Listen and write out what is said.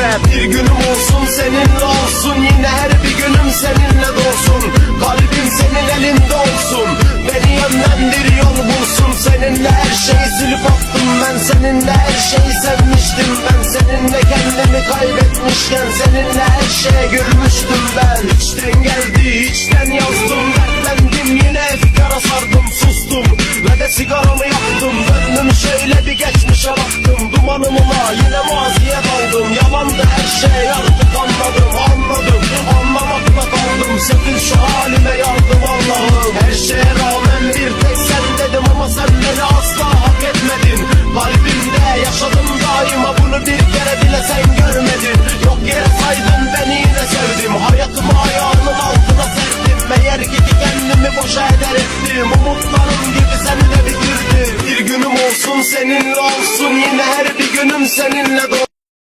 Bir günüm olsun seninle olsun, yine her bir günüm seninle dolsun. Kalbim senin elinde olsun, beni yönlendir yol bulsun. Seninle her şeyi silip attım ben, seninle her şeyi sevmiştim ben. Seninle kendimi kaybetmişken seninle her şeye gülmüştüm ben. İçten geldi içten yazdım, dertlendim yine efkara sardım. Sustum ve de sigaramı yaktım, döndüm şöyle bir geçmişe baktım. Dumanımla yine maziye daldım, yalandı her şey artık anladım. Anlamakla kaldım, sakın şu halime yardım Allah'ım. Her şeye rağmen bir tek sen dedim ama sen beni asla hak etmedin. Kalbimde yaşadım daima, bunu bir kere bile sen görmedin. Yok yere saydın beni, yine sevdim, hayatımı ayağının altına serdim. Meğer ki kendimi boşa eder ettim, umutlarım gibi seni de bitirdim. Bir günüm olsun seninle olsun, yine her bir günüm seninle